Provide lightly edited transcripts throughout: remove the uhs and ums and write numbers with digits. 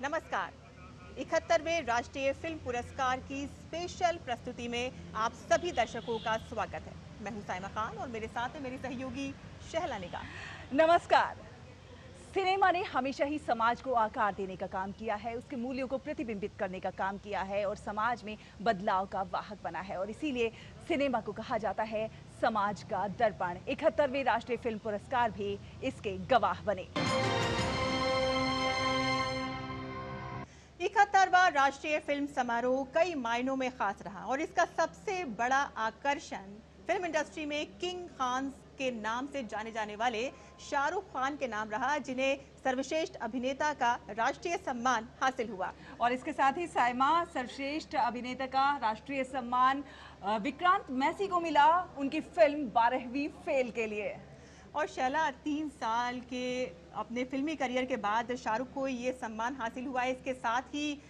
नमस्कार। 71वें राष्ट्रीय फिल्म पुरस्कार की स्पेशल प्रस्तुति में आप सभी दर्शकों का स्वागत है। मैं हूं साइमा खान और मेरे साथ है मेरी सहयोगी शहला निगाह। नमस्कार। सिनेमा ने हमेशा ही समाज को आकार देने का काम किया है, उसके मूल्यों को प्रतिबिंबित करने का काम किया है और समाज में बदलाव का वाहक बना है और इसीलिए सिनेमा को कहा जाता है समाज का दर्पण। 71वें राष्ट्रीय फिल्म पुरस्कार भी इसके गवाह बने। 71वां राष्ट्रीय फिल्म समारोह कई मायनों में खास रहा और इसका सबसे बड़ा आकर्षण फिल्म इंडस्ट्री में किंग खान के नाम से जाने जाने वाले शाहरुख खान के नाम रहा, जिन्हें सर्वश्रेष्ठ अभिनेता का राष्ट्रीय सम्मान हासिल हुआ। और इसके साथ ही साइमा, सर्वश्रेष्ठ अभिनेता का राष्ट्रीय सम्मान विक्रांत मैसी को मिला उनकी फिल्म 12वीं फेल के लिए। और शैला, 3 साल के अपने फिल्मी करियर के बाद शाहरुख को ये सम्मान हासिल हुआ है। इसके साथ ही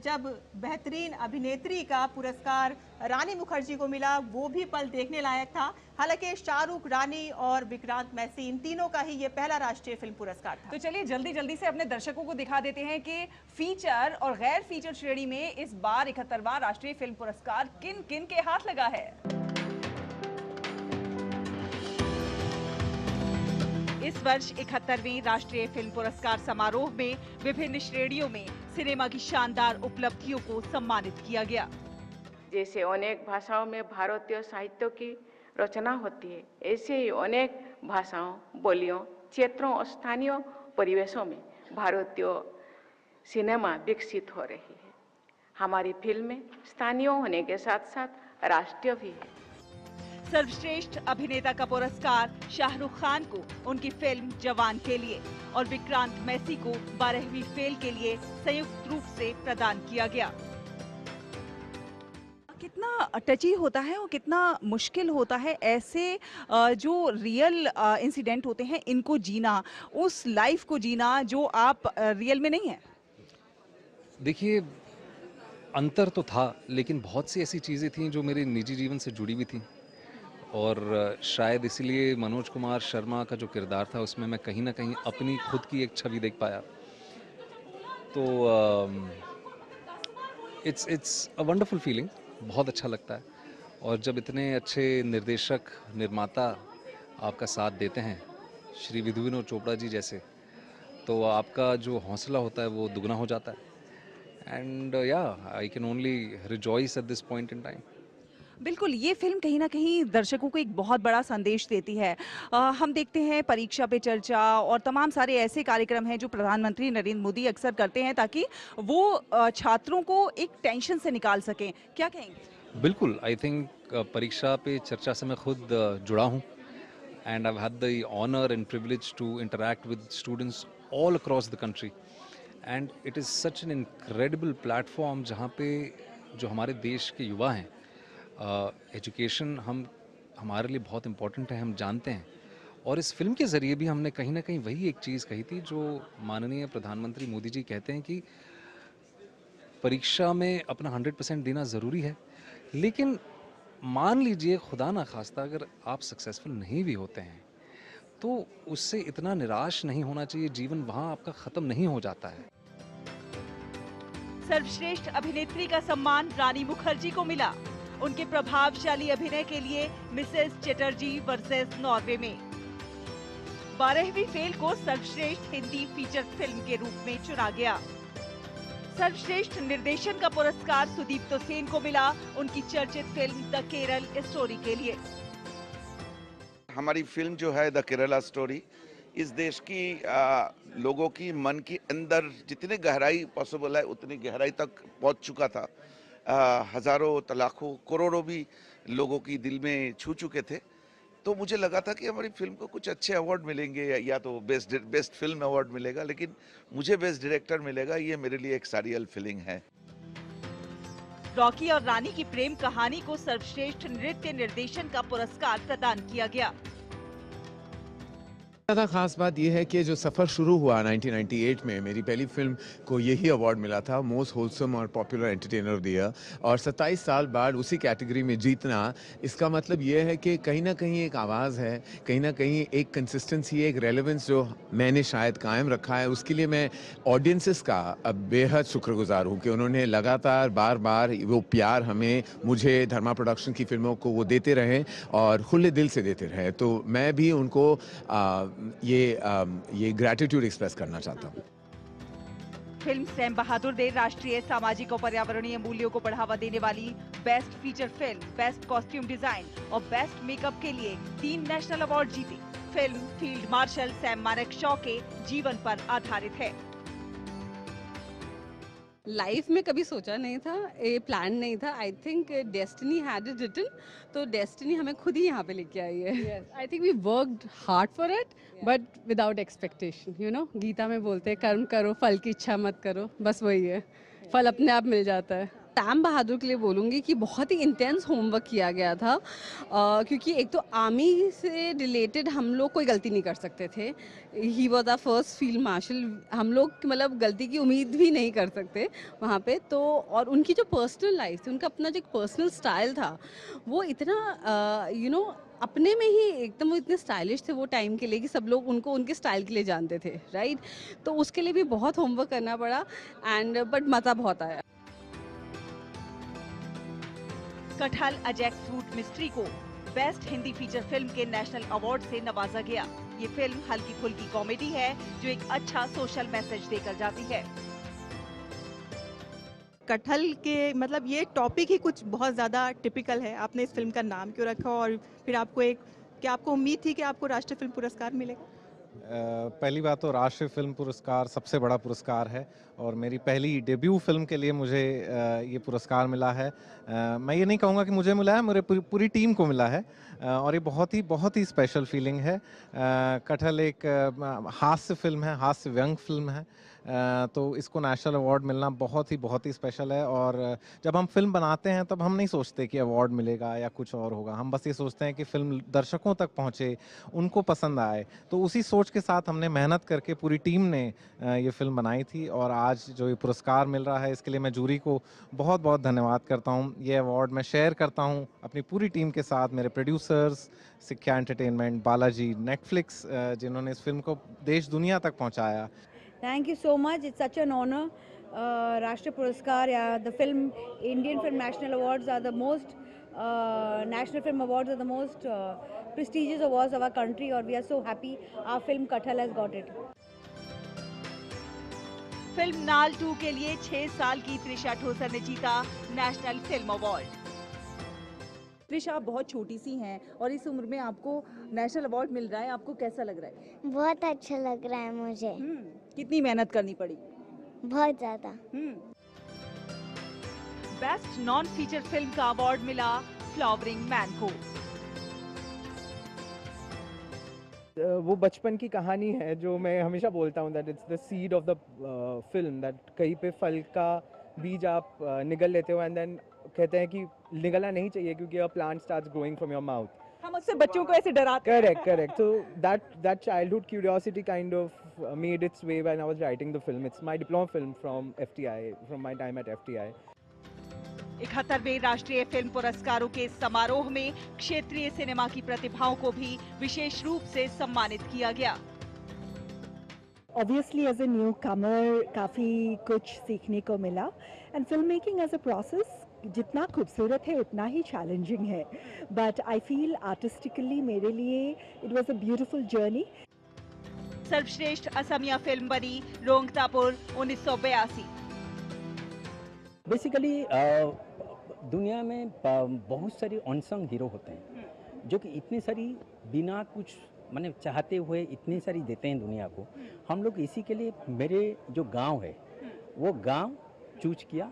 जब बेहतरीन अभिनेत्री का पुरस्कार रानी मुखर्जी को मिला, वो भी पल देखने लायक था। हालांकि शाहरुख, रानी और विक्रांत मैसी, इन तीनों का ही ये पहला राष्ट्रीय फिल्म पुरस्कार था। तो चलिए जल्दी जल्दी से अपने दर्शकों को दिखा देते हैं कि फीचर और गैर फीचर श्रेणी में इस बार 71वां राष्ट्रीय फिल्म पुरस्कार किन किन के हाथ लगा है। इस वर्ष 71वें राष्ट्रीय फिल्म पुरस्कार समारोह में विभिन्न श्रेणियों में सिनेमा की शानदार उपलब्धियों को सम्मानित किया गया। जैसे अनेक भाषाओं में भारतीय साहित्य की रचना होती है, ऐसे ही अनेक भाषाओं, बोलियों, क्षेत्रों और स्थानीय परिवेशों में भारतीय सिनेमा विकसित हो रही है। हमारी फिल्में स्थानीय होने के साथ साथ राष्ट्रीय भी है। सर्वश्रेष्ठ अभिनेता का पुरस्कार शाहरुख खान को उनकी फिल्म जवान के लिए और विक्रांत मैसी को 12वीं फेल के लिए संयुक्त रूप से प्रदान किया गया। कितना टची होता है और कितना मुश्किल होता है ऐसे जो रियल इंसिडेंट होते हैं इनको जीना, उस लाइफ को जीना जो आप रियल में नहीं है। देखिए, अंतर तो था, लेकिन बहुत सी ऐसी चीज़ें थीं जो मेरे निजी जीवन से जुड़ी हुई थीं और शायद इसीलिए मनोज कुमार शर्मा का जो किरदार था उसमें मैं कहीं ना कहीं अपनी खुद की एक छवि देख पाया। तो इट्स अ वंडरफुल फीलिंग, बहुत अच्छा लगता है। और जब इतने अच्छे निर्देशक, निर्माता आपका साथ देते हैं, श्री विधु विनोद चोपड़ा जी जैसे, तो आपका जो हौसला होता है वो दुगना हो जाता है। एंड या I can only rejoice at this point in time. बिल्कुल, ये फिल्म कहीं ना कहीं दर्शकों को एक बहुत बड़ा संदेश देती है। हम देखते हैं परीक्षा पे चर्चा और तमाम सारे ऐसे कार्यक्रम हैं जो प्रधानमंत्री नरेंद्र मोदी अक्सर करते हैं ताकि वो छात्रों को एक टेंशन से निकाल सकें। क्या कहेंगे? बिल्कुल, आई थिंक परीक्षा पे चर्चा से मैं खुद जुड़ा हूँ and I had the honour and privilege to interact with students all across the country and it is such an incredible platform जहाँ पे जो हमारे देश के युवा हैं, एजुकेशन हमारे लिए बहुत इम्पोर्टेंट है, हम जानते हैं। और इस फिल्म के ज़रिए भी हमने कहीं ना कहीं वही एक चीज़ कही थी जो माननीय प्रधानमंत्री मोदी जी कहते हैं कि परीक्षा में अपना 100% देना ज़रूरी है, लेकिन मान लीजिए खुदा ना खास्ता अगर आप सक्सेसफुल नहीं भी होते हैं तो उससे इतना निराश नहीं होना चाहिए, जीवन वहाँ आपका ख़त्म नहीं हो जाता है। सर्वश्रेष्ठ अभिनेत्री का सम्मान रानी मुखर्जी को मिला उनके प्रभावशाली अभिनय के लिए मिसेस चटर्जी वर्सेस नॉर्वे में। 12वीं फेल को सर्वश्रेष्ठ हिंदी फीचर फिल्म के रूप में चुना गया। सर्वश्रेष्ठ निर्देशन का पुरस्कार सुदीप्तो सेन को मिला उनकी चर्चित फिल्म द केरल स्टोरी के लिए। हमारी फिल्म जो है द केरला स्टोरी, इस देश की लोगों की मन के अंदर जितनी गहराई पॉसिबल है उतनी गहराई तक पहुंच चुका था। हजारों, लाखों, करोड़ों भी लोगों की दिल में छू चुके थे। तो मुझे लगा था कि हमारी फिल्म को कुछ अच्छे अवार्ड मिलेंगे, या तो बेस्ट फिल्म अवार्ड मिलेगा, लेकिन मुझे बेस्ट डायरेक्टर मिलेगा। ये मेरे लिए एक सारियल फीलिंग है। रॉकी और रानी की प्रेम कहानी को सर्वश्रेष्ठ नृत्य निर्देशन का पुरस्कार प्रदान किया गया। ज़्यादा ख़ास बात यह है कि जो सफ़र शुरू हुआ 1998 में, मेरी पहली फ़िल्म को यही अवार्ड मिला था, मोस्ट होलसम और popular entertainer of the year, और 27 साल बाद उसी कैटेगरी में जीतना, इसका मतलब यह है कि कहीं ना कहीं एक आवाज़ है, कहीं ना कहीं एक कंसिस्टेंसी, एक रेलेवेंस जो मैंने शायद कायम रखा है। उसके लिए मैं ऑडियंसेस का अब बेहद शुक्रगुजार हूँ कि उन्होंने लगातार बार बार वो प्यार हमें, मुझे, धर्मा प्रोडक्शन की फ़िल्मों को वो देते रहे और खुले दिल से देते रहे। तो मैं भी उनको ये ग्रैटिट्यूड एक्सप्रेस करना चाहता हूँ। फिल्म सैम बहादुर ने राष्ट्रीय, सामाजिक और पर्यावरणीय मूल्यों को बढ़ावा देने वाली best feature film, best costume design और बेस्ट मेकअप के लिए 3 नेशनल अवार्ड जीते। Film field marshal Sam Manekshaw के जीवन पर आधारित है। लाइफ में कभी सोचा नहीं था, ये प्लान नहीं था। I think destiny had it written, तो डेस्टिनी हमें खुद ही यहाँ पे लेके आई है। I think we worked hard for it but without expectation. You know, Gita में बोलते हैं कर्म करो, फल की इच्छा मत करो, बस वही है, फल अपने आप मिल जाता है। सैम बहादुर के लिए बोलूँगी कि बहुत ही इंटेंस होमवर्क किया गया था, क्योंकि एक तो आर्मी से रिलेटेड हम लोग कोई गलती नहीं कर सकते थे। He was the first field marshal, हम लोग मतलब गलती की उम्मीद भी नहीं कर सकते वहाँ पे। तो और उनकी जो पर्सनल लाइफ थी, उनका अपना जो एक पर्सनल स्टाइल था, वो इतना अपने में ही एकदम, वो इतने स्टाइलिश थे वो टाइम के लिए कि सब लोग उनको उनके स्टाइल के लिए जानते थे, राइट। तो उसके लिए भी बहुत होमवर्क करना पड़ा एंड बट मज़ा बहुत आया। कटहल अ जैकफ्रूट मिस्ट्री को बेस्ट हिंदी फीचर फिल्म के नेशनल अवार्ड से नवाजा गया। ये फिल्म हल्की फुल्की कॉमेडी है जो एक अच्छा सोशल मैसेज देकर जाती है। कटहल के मतलब ये टॉपिक ही कुछ बहुत ज़्यादा टिपिकल है। आपने इस फिल्म का नाम क्यों रखा और फिर क्या आपको उम्मीद थी कि आपको राष्ट्रीय फिल्म पुरस्कार मिलेगा? पहली बात तो राष्ट्रीय फिल्म पुरस्कार सबसे बड़ा पुरस्कार है और मेरी पहली डेब्यू फिल्म के लिए मुझे ये पुरस्कार मिला है। मैं ये नहीं कहूँगा कि मुझे मिला है, मेरे पूरी टीम को मिला है और ये बहुत ही स्पेशल फीलिंग है। कटहल एक हास्य फिल्म है, हास्य व्यंग फिल्म है, तो इसको नेशनल अवार्ड मिलना बहुत ही स्पेशल है। और जब हम फिल्म बनाते हैं तब हम नहीं सोचते कि अवार्ड मिलेगा या कुछ और होगा, हम बस ये सोचते हैं कि फिल्म दर्शकों तक पहुंचे, उनको पसंद आए। तो उसी सोच के साथ हमने मेहनत करके पूरी टीम ने ये फिल्म बनाई थी और आज जो ये पुरस्कार मिल रहा है इसके लिए मैं जूरी को बहुत धन्यवाद करता हूँ। ये अवार्ड मैं शेयर करता हूँ अपनी पूरी टीम के साथ, मेरे प्रोड्यूसर्स, सिक्ख्या एंटरटेनमेंट, बालाजी, नेटफ्लिक्स, जिन्होंने इस फिल्म को देश दुनिया तक पहुँचाया। Thank you so much. It's such an honor. Rashtriya Puraskar, the film, Indian Film National Awards are the most, National Film Awards are the most prestigious awards of our country, और we are so happy our film Kathal has got it. Film नाल 2 के लिए 6 साल की त्रिशा ठोसर ने जीता national film award. Trisha, आप बहुत छोटी सी हैं और इस उम्र में आपको नेशनल अवार्ड मिल रहा है, आपको कैसा लग रहा है? बहुत अच्छा लग रहा है मुझे। कितनी मेहनत करनी पड़ी? बहुत ज्यादा। बेस्ट नॉन फीचर फिल्म का अवार्ड मिला फ्लावरिंग मैन को। वो बचपन की कहानी है जो मैं हमेशा बोलता हूँ, that it's the seed of the film, that कहीं पे फल का बीज आप निगल लेते हो एंड देन कहते हैं कि निगलना नहीं चाहिए क्योंकि a plant starts growing from your mouth. हम अक्सर बच्चों को ऐसे डराते हैं। Correct. So that childhood curiosity kind of made its way when I was writing the film. It's my diploma film from FTI, from my time at FTI. 71वें राष्ट्रीय film पुरस्कारों के समारोह में क्षेत्रीय सिनेमा की प्रतिभाओं को भी विशेष रूप से सम्मानित किया गया। Obviously as a newcomer काफ़ी कुछ सीखने को मिला and filmmaking as a process जितना खूबसूरत है उतना ही चैलेंजिंग है, but I feel artistically मेरे लिए it was a beautiful journey. सर्वश्रेष्ठ असमिया फिल्म बनी रोंगतापुर 1982। बेसिकली दुनिया में बहुत सारे अनसंग हीरो होते हैं जो कि इतनी सारी बिना कुछ मैंने चाहते हुए इतनी सारी देते हैं दुनिया को। हम लोग इसी के लिए मेरे जो गांव है वो गांव चूज किया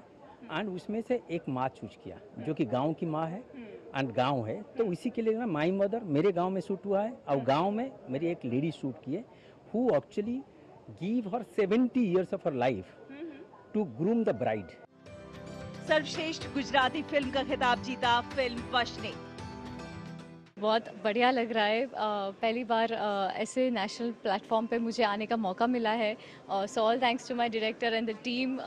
एंड उसमें से एक माँ चूज किया जो कि गांव की माँ है एंड गांव है, तो इसी के लिए ना माई मदर मेरे गांव में शूट हुआ है और गांव में मेरी एक लेडी शूट की है who actually give her 70 years of her life to groom the bride. सर्वश्रेष्ठ गुजराती फिल्म का खिताब जीता फिल्म वश ने। बहुत बढ़िया लग रहा है। पहली बार ऐसे नेशनल प्लेटफॉर्म पे मुझे आने का मौका मिला है। So all thanks to my director and the team.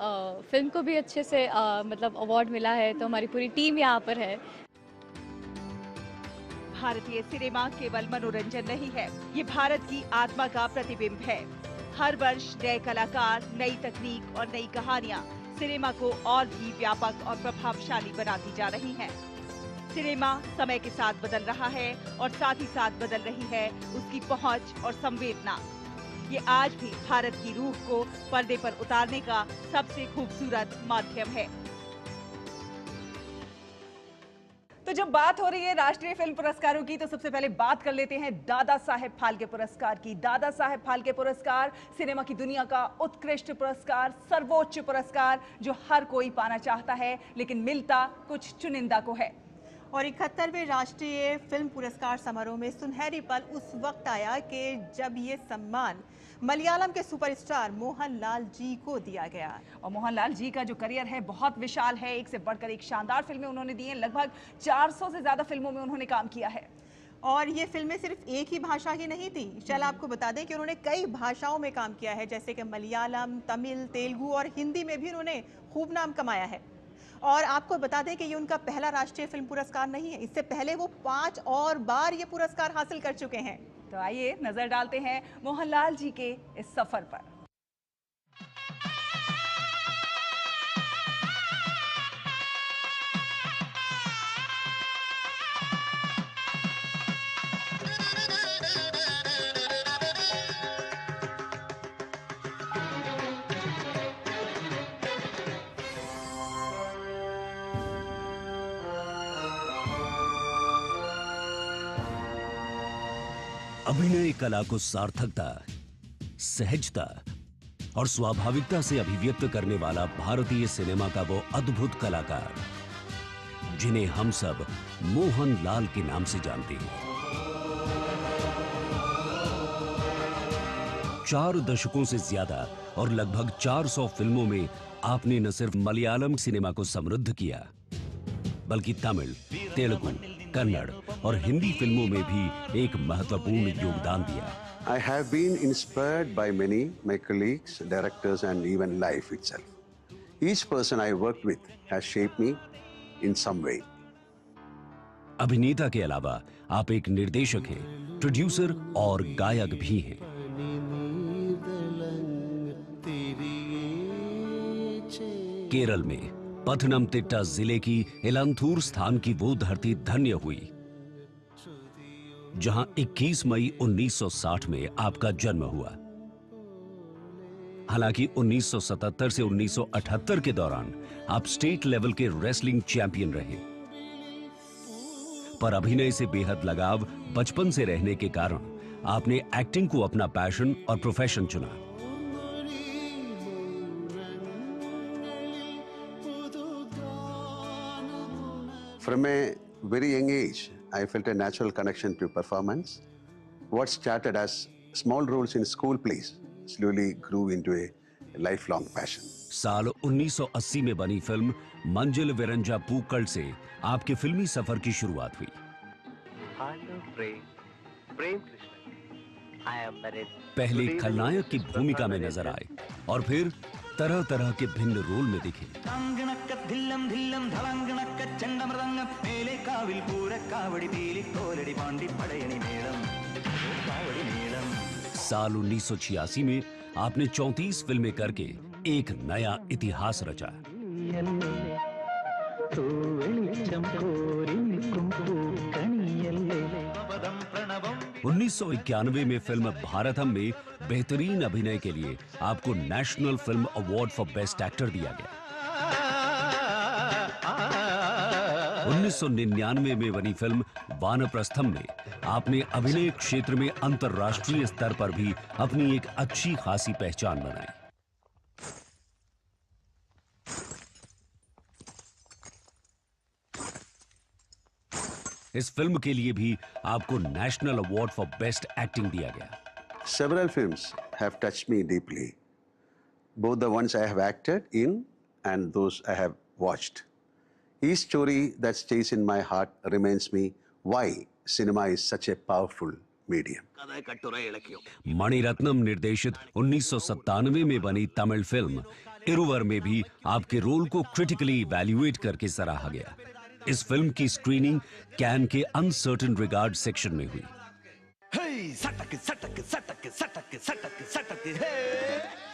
Film को भी अच्छे से मतलब अवार्ड मिला है, तो हमारी पूरी टीम यहाँ पर है। भारतीय सिनेमा केवल मनोरंजन नहीं है, ये भारत की आत्मा का प्रतिबिंब है। हर वर्ष नए कलाकार, नई तकनीक और नई कहानियां सिनेमा को और भी व्यापक और प्रभावशाली बनाती जा रही हैं। सिनेमा समय के साथ बदल रहा है और साथ ही साथ बदल रही है उसकी पहुंच और संवेदना। ये आज भी भारत की रूह को पर्दे पर उतारने का सबसे खूबसूरत माध्यम है। तो जब बात हो रही है राष्ट्रीय फिल्म पुरस्कारों की, तो सबसे पहले बात कर लेते हैं दादा साहेब फाल्के पुरस्कार की। दादा साहेब फाल्के पुरस्कार सिनेमा की दुनिया का उत्कृष्ट पुरस्कार, सर्वोच्च पुरस्कार जो हर कोई पाना चाहता है, लेकिन मिलता कुछ चुनिंदा को है। और 71वें राष्ट्रीय फिल्म पुरस्कार समारोह में सुनहरी पल उस वक्त आया कि जब ये सम्मान मलयालम के सुपरस्टार मोहनलाल जी को दिया गया। और मोहनलाल जी का जो करियर है बहुत विशाल है, एक से बढ़कर एक शानदार फिल्में उन्होंने दी हैं। लगभग 400 से ज्यादा फिल्मों में उन्होंने काम किया है। और ये फिल्में सिर्फ एक ही भाषा की नहीं थी। चल आपको बता दें कि उन्होंने कई भाषाओं में काम किया है, जैसे कि मलयालम, तमिल, तेलुगु और हिंदी में भी उन्होंने खूब नाम कमाया है। और आपको बता दें कि ये उनका पहला राष्ट्रीय फिल्म पुरस्कार नहीं है, इससे पहले वो 5 और बार ये पुरस्कार हासिल कर चुके हैं। तो आइए नजर डालते हैं मोहनलाल जी के इस सफर पर। अभिनय कला को सार्थकता, सहजता और स्वाभाविकता से अभिव्यक्त करने वाला भारतीय सिनेमा का वो अद्भुत कलाकार जिन्हें हम सब मोहनलाल के नाम से जानते हैं। 4 दशकों से ज्यादा और लगभग 400 फिल्मों में आपने न सिर्फ मलयालम सिनेमा को समृद्ध किया, बल्कि तमिल, तेलुगु, कन्नड़ और हिंदी फिल्मों में भी एक महत्वपूर्ण योगदान दिया। I have been inspired by many, my colleagues, directors and even life itself. Each person I worked with has shaped me in some way. अभिनेता के अलावा आप एक निर्देशक हैं, प्रोड्यूसर और गायक भी हैं। केरल में पथनमथिट्टा जिले की इलांथूर स्थान की वो धरती धन्य हुई जहां 21 मई 1960 में आपका जन्म हुआ। हालांकि 1977 से 1978 के दौरान आप स्टेट लेवल के रेसलिंग चैंपियन रहे, पर अभिनय से बेहद लगाव बचपन से रहने के कारण आपने एक्टिंग को अपना पैशन और प्रोफेशन चुना। From a very young age, I felt a natural connection to performance. What started as small roles in school plays slowly grew into a lifelong passion. साल 1980 में बनी फिल्म मंजिल विरंजा पूक्कल से आपके फिल्मी सफर की शुरुआत हुई। पहले खलनायक की भूमिका में नजर आए और फिर तरह तरह के भिन्न रोल में दिखे। साल 1986 में आपने 34 फिल्में करके एक नया इतिहास रचा। 1991 में फिल्म भारतम में बेहतरीन अभिनय के लिए आपको national film award for best actor दिया गया। 1999 में बनी फिल्म वानप्रस्थम में आपने अभिनय क्षेत्र में अंतर्राष्ट्रीय स्तर पर भी अपनी एक अच्छी खासी पहचान बनाई। इस फिल्म के लिए भी आपको national award for best acting दिया गया। Several films have touched me deeply, both the ones I have acted in and those I have watched. Each story that stays in my heart reminds me why cinema is such a powerful medium. Mani Ratnam निर्देशित 1997 में बनी Tamil film Iruvar में भी आपके role को critically evaluate करके सराहा गया। इस फिल्म की स्क्रीनिंग कैन के अनसर्टेन रिगार्ड सेक्शन में हुई।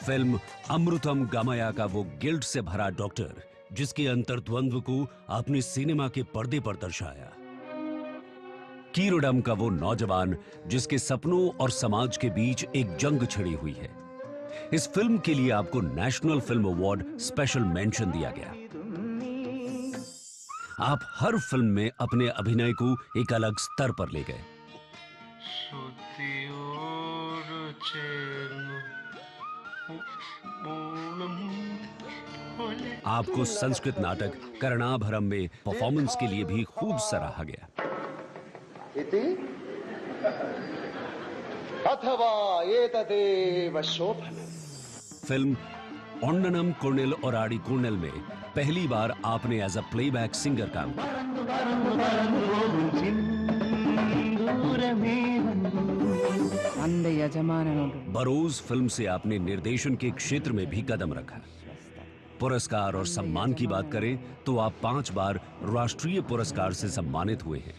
फिल्म अमृतम गमया का वो गिल्ट से भरा डॉक्टर जिसके अंतर्द्वंद्व को आपने सिनेमा के पर्दे पर दर्शाया। कीरोडम का वो नौजवान जिसके सपनों और समाज के बीच एक जंग छिड़ी हुई है। इस फिल्म के लिए आपको national film award special mention दिया गया। आप हर फिल्म में अपने अभिनय को एक अलग स्तर पर ले गए। आपको संस्कृत नाटक कर्णाभरम में परफॉर्मेंस के लिए भी खूब सराहा गया। फिल्म ओंडनम कुर्निल और आड़ी कुर्निल में पहली बार आपने एज अ प्लेबैक सिंगर काम किया। बरोज फिल्म से आपने निर्देशन के क्षेत्र में भी कदम रखा। पुरस्कार और सम्मान की बात करें तो आप 5 बार राष्ट्रीय पुरस्कार से सम्मानित हुए हैं।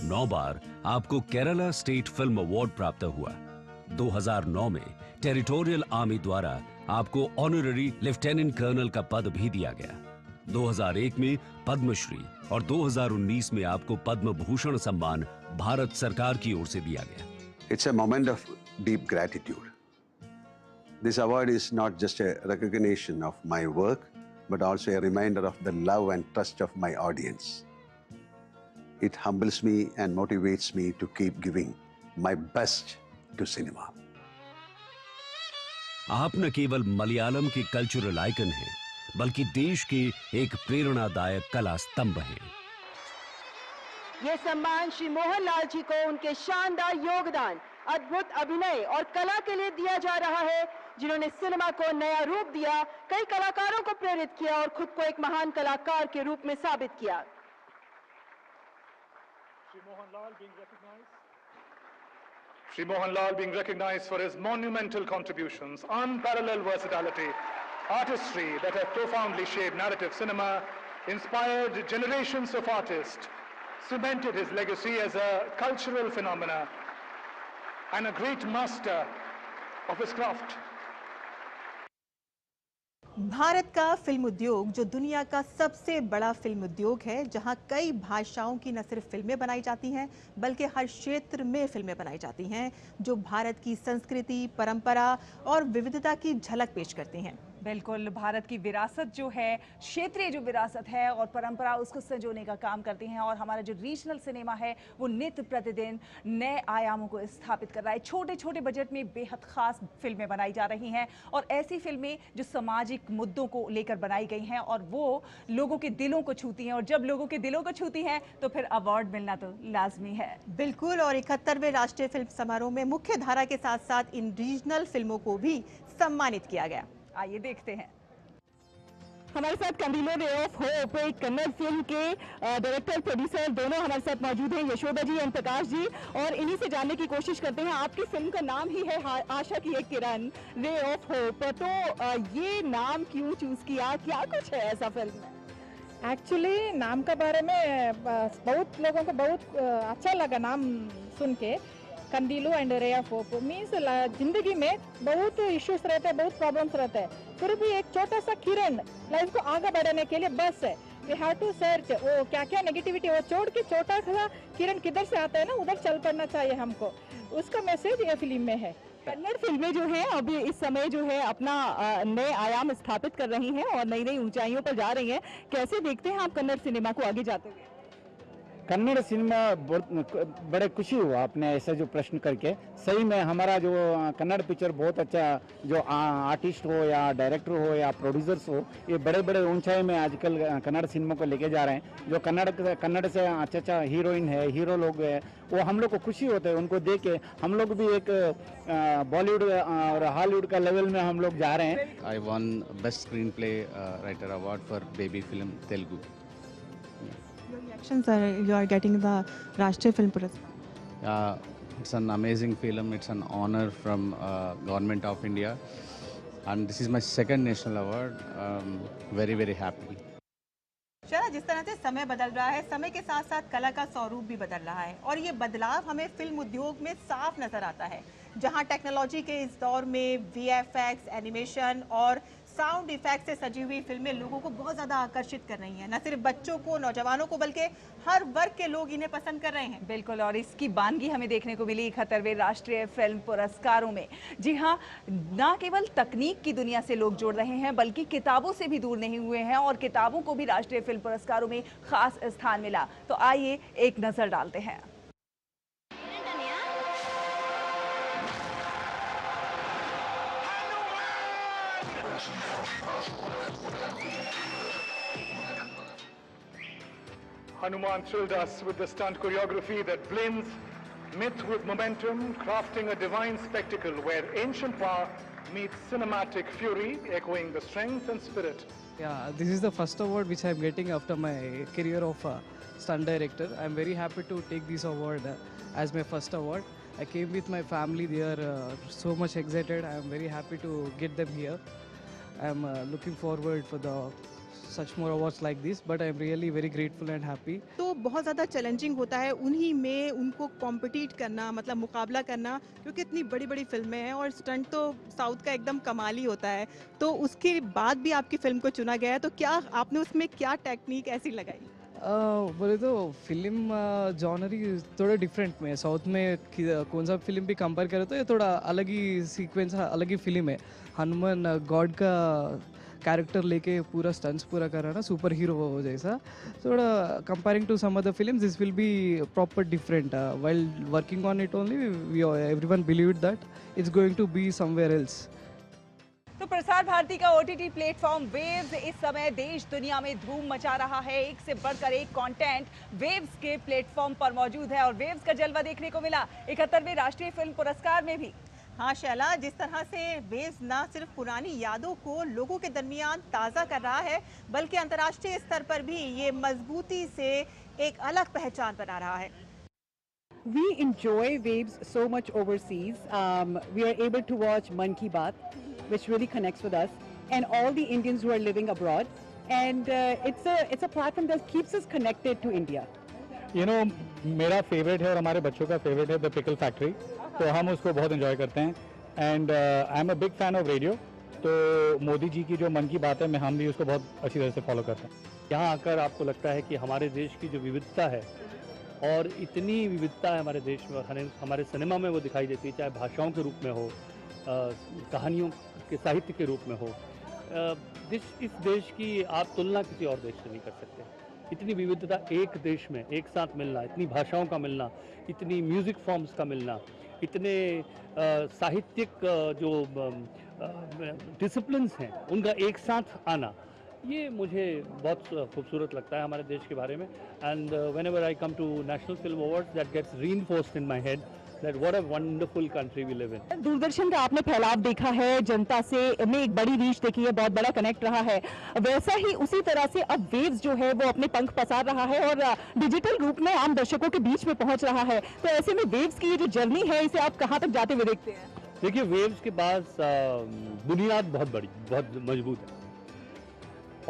नौ बार आपको केरला स्टेट फिल्म अवार्ड प्राप्त हुआ। 2009 में टेरिटोरियल आर्मी द्वारा आपको ऑनररी लेफ्टिनेंट कर्नल का पद भी दिया गया। 2001 में पद्मश्री और 2019 में आपको पद्म भूषण सम्मान भारत सरकार की ओर से दिया गया। It's a moment of deep gratitude. This award is not just a recognition of my work, but also a reminder of the love and trust of my audience. It humbles me and motivates me to keep giving my best to cinema. आप न केवल मलयालम के cultural icon हैं, बल्कि देश के एक प्रेरणादायक कला स्तंभ हैं। ये सम्मान श्री मोहनलाल जी को उनके शानदार योगदान, अद्भुत अभिनय और कला के लिए दिया जा रहा है, जिन्होंने सिनेमा को नया रूप दिया, कई कलाकारों को प्रेरित किया और खुद को एक महान कलाकार के रूप में साबित किया। Shri Mohanlal being recognized for his monumental contributions, unparalleled versatility, artistry that have profoundly shaped narrative cinema, inspired generations of artists, cemented his legacy as a cultural phenomena and a great master of his craft. Bharat का film उद्योग जो दुनिया का सबसे बड़ा film उद्योग है, जहां कई भाषाओं की न सिर्फ फिल्में बनाई जाती हैं बल्कि हर क्षेत्र में फिल्में बनाई जाती हैं जो भारत की संस्कृति, परंपरा और विविधता की झलक पेश करती हैं। बिल्कुल, भारत की विरासत जो है, क्षेत्रीय जो विरासत है और परंपरा, उसको संजोने का काम करती हैं और हमारा जो रीजनल सिनेमा है वो नित्य प्रतिदिन नए आयामों को स्थापित कर रहा है। छोटे छोटे बजट में बेहद खास फिल्में बनाई जा रही हैं और ऐसी फिल्में जो सामाजिक मुद्दों को लेकर बनाई गई हैं और वो लोगों के दिलों को छूती हैं, और जब लोगों के दिलों को छूती हैं तो फिर अवार्ड मिलना तो लाजमी है। बिल्कुल, और 71वें राष्ट्रीय फिल्म समारोह में मुख्य धारा के साथ साथ इन रीजनल फिल्मों को भी सम्मानित किया गया। आइए देखते हैं। हमारे साथ कंडीलो रे ऑफ होप, एक कन्नड़ फिल्म के डायरेक्टर प्रोड्यूसर दोनों हमारे साथ मौजूद हैं, यशोदा जी एंड प्रकाश जी, और इन्हीं से जानने की कोशिश करते हैं। आपकी फिल्म का नाम ही है आशा की एक किरण, रे ऑफ होप, तो ये नाम क्यों चूज किया, क्या कुछ है ऐसा फिल्म में? एक्चुअली नाम के बारे में बहुत लोगों को बहुत अच्छा लगा नाम सुन के। कंडीलो and ray of hope means जिंदगी में बहुत इश्यूज रहते हैं, बहुत प्रॉब्लम्स रहते हैं, फिर भी एक छोटा सा किरण लाइफ को आगे बढ़ाने के लिए बस है। वी हैव टू सर्च वो क्या क्या नेगेटिविटी वो छोड़ के छोटा सा किरण किधर से आता है ना, उधर चल पड़ना चाहिए हमको, उसका मैसेज ये फिल्म में है। कन्नड़ फिल्में जो हैं अभी इस समय जो है अपना नए आयाम स्थापित कर रही हैं और नई नई ऊंचाइयों पर जा रही हैं। कैसे देखते हैं आप कन्नड़ सिनेमा को आगे जाते हुए? कन्नड़ सिनेमा बड़े खुशी हुआ आपने ऐसा जो प्रश्न करके। सही में हमारा जो कन्नड़ पिक्चर बहुत अच्छा, जो आर्टिस्ट हो या डायरेक्टर हो या प्रोड्यूसर्स हो, ये बड़े बड़े ऊंचाई में आजकल कन्नड़ सिनेमा को लेके जा रहे हैं। जो कन्नड़ से अच्छा हीरोइन है, हीरो लोग है, वो हम लोग को खुशी होता है उनको देख के। हम लोग भी एक बॉलीवुड और हॉलीवुड का लेवल में हम लोग जा रहे हैं। I one best screen play writer award for baby film Telugu. Your reaction, sir, you are getting the Rashtriya Film Puraskar. It's an amazing film. It's an honor from Government of India, and this is my second national award. Very very happy. शरा, जिस तरह से समय बदल रहा है, समय के साथ साथ कला का स्वरूप भी बदल रहा है और ये बदलाव हमें फिल्म उद्योग में साफ नजर आता है। जहां टेक्नोलॉजी के इस दौर में VFX, एनिमेशन और साउंड इफेक्ट से सजी हुई फिल्में लोगों को बहुत ज़्यादा आकर्षित कर रही हैं। न सिर्फ बच्चों को, नौजवानों को, बल्कि हर वर्ग के लोग इन्हें पसंद कर रहे हैं। बिल्कुल, और इसकी बानगी हमें देखने को मिली 71वें राष्ट्रीय फिल्म पुरस्कारों में। जी हाँ, न केवल तकनीक की दुनिया से लोग जुड़ रहे हैं, बल्कि किताबों से भी दूर नहीं हुए हैं और किताबों को भी राष्ट्रीय फिल्म पुरस्कारों में खास स्थान मिला। तो आइए एक नज़र डालते हैं। Hanuman thrilled us with the stunt choreography that blends myth with momentum, crafting a divine spectacle where ancient power meets cinematic fury, echoing the strength and spirit. Yeah, this is the first award which I am getting after my career of stunt director. I am very happy to take this award as my first award. I came with my family. They are so much excited. I am very happy to get them here. I am looking forward for the such more awards like this, but I am really very grateful and happy. तो बहुत ज़्यादा challenging होता है उन्हीं में उनको compete करना, मतलब मुकाबला करना, क्योंकि इतनी बड़ी बड़ी फिल्में हैं और स्टंट तो साउथ का एकदम कमाल ही होता है। तो उसके बाद भी आपकी फिल्म को चुना गया है, तो क्या आपने उसमें क्या टेक्निक ऐसी लगाई? बोले तो फिल्म जॉनर ही थोड़ा डिफरेंट में, साउथ में कौन सा फिल्म भी कंपेयर करें तो ये थोड़ा अलग ही सीक्वेंस, अलग ही फिल्म है। हनुमान गॉड का कैरेक्टर लेके पूरा स्टंट्स पूरा कर रहा है ना, सुपर हीरो जैसा। थोड़ा comparing to some other films, this will be proper different. While working on it only we everyone believed that it's going to be somewhere else. तो प्रसार भारती का OTT प्लेटफॉर्म वेव्स इस समय देश दुनिया में धूम मचा रहा है। एक से बढ़कर एक कंटेंट वेव्स के प्लेटफॉर्म पर मौजूद है और वेव्स का जलवा देखने को मिला 71वें राष्ट्रीय फिल्म पुरस्कार में भी। हाँ शैला, जिस तरह से वेव्स न सिर्फ पुरानी यादों को लोगों के दरमियान ताज़ा कर रहा है, बल्कि अंतर्राष्ट्रीय स्तर पर भी ये मजबूती से एक अलग पहचान बना रहा है। We enjoy Waves so much overseas. We are able to watch Mann Ki Baat, which really connects with us, and all the Indians who are living abroad. And it's a platform that keeps us connected to India. You know, मेरा favourite है और हमारे बच्चों का favourite है the pickle factory, तो हम उसको बहुत एंजॉय करते हैं। And I am a big fan of radio, तो मोदी जी की जो मन की बात है हम भी उसको बहुत अच्छी तरह से फॉलो करते हैं। यहाँ आकर आपको लगता है कि हमारे देश की जो विविधता है, और इतनी विविधता है हमारे देश में, और हमारे सिनेमा में वो दिखाई देती है, चाहे भाषाओं के रूप में हो, कहानियों के साहित्य के रूप में हो। इस देश की आप तुलना किसी और देश से नहीं कर सकते। इतनी विविधता एक देश में एक साथ मिलना, इतनी भाषाओं का मिलना, इतनी म्यूज़िक फॉर्म्स का मिलना, इतने साहित्यिक जो डिसिप्लिन्स हैं उनका एक साथ आना, ये मुझे बहुत खूबसूरत लगता है हमारे देश के बारे में। And whenever I come to national film awards that gets reinforced in my head that what a wonderful country we live in. Doordarshan का आपने फैलाव देखा है, जनता से में एक बड़ी रीच देखी है, बहुत बड़ा कनेक्ट रहा है, वैसा ही उसी तरह से अब वेव्स जो है वो अपने पंख पसार रहा है और डिजिटल रूप में आम दर्शकों के बीच में पहुंच रहा है। तो ऐसे में वेव्स की ये जो जर्नी है, इसे आप कहाँ तक जाते हुए देखते हैं? देखिए, वेव्स के पास बुनियाद बहुत बड़ी, बहुत मजबूत है,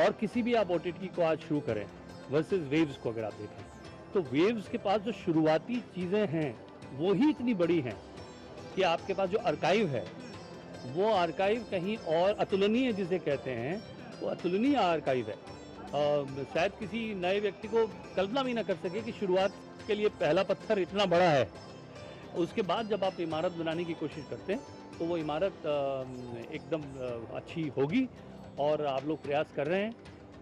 और किसी भी आप OTT को आज शुरू करें वर्सेस वेव्स को अगर आप देखें, तो वेव्स के पास जो शुरुआती चीज़ें हैं वो ही इतनी बड़ी हैं कि आपके पास जो आर्काइव है, वो आर्काइव कहीं और अतुलनीय जिसे कहते हैं, वो अतुलनीय आर्काइव है। शायद किसी नए व्यक्ति को कल्पना भी ना कर सके कि शुरुआत के लिए पहला पत्थर इतना बड़ा है। उसके बाद जब आप इमारत बनाने की कोशिश करते हैं तो वो इमारत एकदम अच्छी होगी, और आप लोग प्रयास कर रहे हैं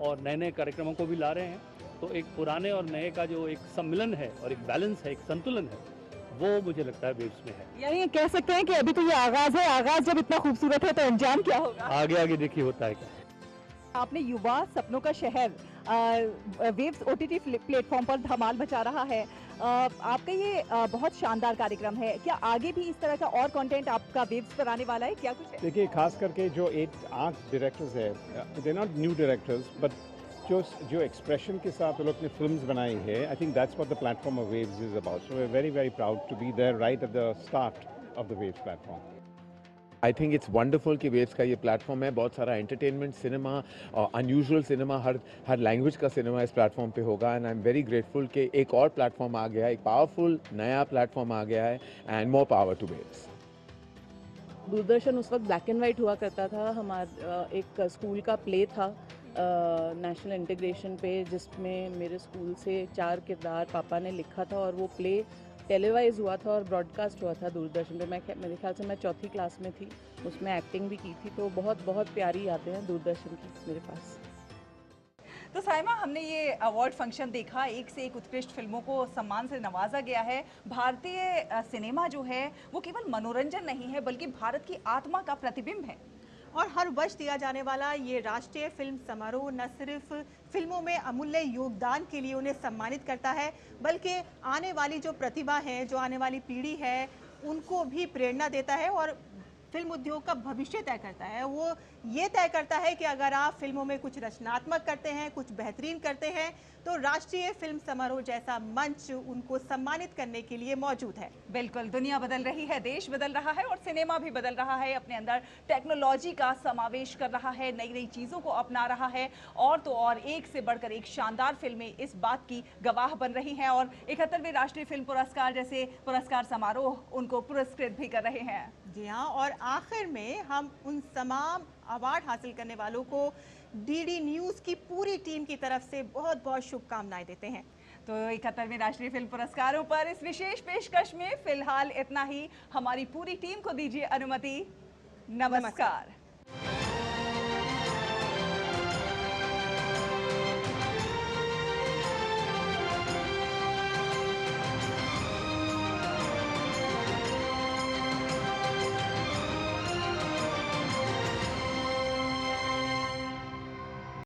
और नए नए कार्यक्रमों को भी ला रहे हैं। तो एक पुराने और नए का जो एक सम्मिलन है और एक बैलेंस है, एक संतुलन है, वो मुझे लगता है वेव्स में है। यानी ये कह सकते हैं कि अभी तो ये आगाज है, आगाज जब इतना खूबसूरत है तो अंजाम क्या होगा? आगे आगे देखिए होता है क्या। आपने युवा सपनों का शहर वेव्स OTT प्लेटफॉर्म पर धमाल मचा रहा है। आपका ये बहुत शानदार कार्यक्रम है, क्या आगे भी इस तरह का और कंटेंट आपका वेव्स पर आने वाला है, क्या कुछ है? देखिए, खास करके जो 8 डायरेक्टर्स है, they not new directors, but जो एक्सप्रेशन के साथ वो लोग ने फिल्म्स बनाई है, I think that's what the platform of Waves is about. So we are very very proud to be there right at the start of the Waves platform. I think it's wonderful कि Waves का ये platform है। बहुत सारा entertainment cinema और unusual cinema, हर language का cinema इस प्लेटफॉर्म पे होगा। And I am very grateful कि एक और प्लेटफॉर्म आ गया है, एक पावरफुल नया प्लेटफॉर्म आ गया है, and more power two waves. Doordarshan उस वक्त ब्लैक एंड वाइट हुआ करता था। हमारा एक स्कूल का प्ले था नेशनल इंटीग्रेशन पे, जिसमें मेरे स्कूल से 4 किरदार पापा ने लिखा था और वो प्ले टेलीवाइज हुआ था और ब्रॉडकास्ट हुआ था दूरदर्शन पे। मेरे ख्याल से मैं 4th क्लास में थी, उसमें एक्टिंग भी की थी। तो बहुत बहुत प्यारी यादें हैं दूरदर्शन की मेरे पास। तो साइमा, हमने ये अवार्ड फंक्शन देखा, एक से एक उत्कृष्ट फिल्मों को सम्मान से नवाजा गया है। भारतीय सिनेमा जो है वो केवल मनोरंजन नहीं है बल्कि भारत की आत्मा का प्रतिबिंब है। और हर वर्ष दिया जाने वाला ये राष्ट्रीय फिल्म समारोह न सिर्फ फिल्मों में अमूल्य योगदान के लिए उन्हें सम्मानित करता है, बल्कि आने वाली जो प्रतिभा है, जो आने वाली पीढ़ी है, उनको भी प्रेरणा देता है और फिल्म उद्योग का भविष्य तय करता है। वो ये तय करता है कि अगर आप फिल्मों में कुछ रचनात्मक करते हैं, कुछ बेहतरीन करते हैं, तो राष्ट्रीय फिल्म समारोह जैसा मंच उनको सम्मानित करने के लिए मौजूद है। बिल्कुल, दुनिया बदल रही है, देश बदल रहा है और सिनेमा भी बदल रहा है, अपने अंदर टेक्नोलॉजी का समावेश कर रहा है, नई नई चीज़ों को अपना रहा है। और तो और एक से बढ़कर एक शानदार फिल्में इस बात की गवाह बन रही हैं और 71वें राष्ट्रीय फिल्म पुरस्कार जैसे पुरस्कार समारोह उनको पुरस्कृत भी कर रहे हैं। जी हाँ, और आखिर में हम उन तमाम अवार्ड हासिल करने वालों को DD न्यूज़ की पूरी टीम की तरफ से बहुत बहुत शुभकामनाएं देते हैं। तो 71वें राष्ट्रीय फिल्म पुरस्कारों पर इस विशेष पेशकश में फिलहाल इतना ही। हमारी पूरी टीम को दीजिए अनुमति। नमस्कार।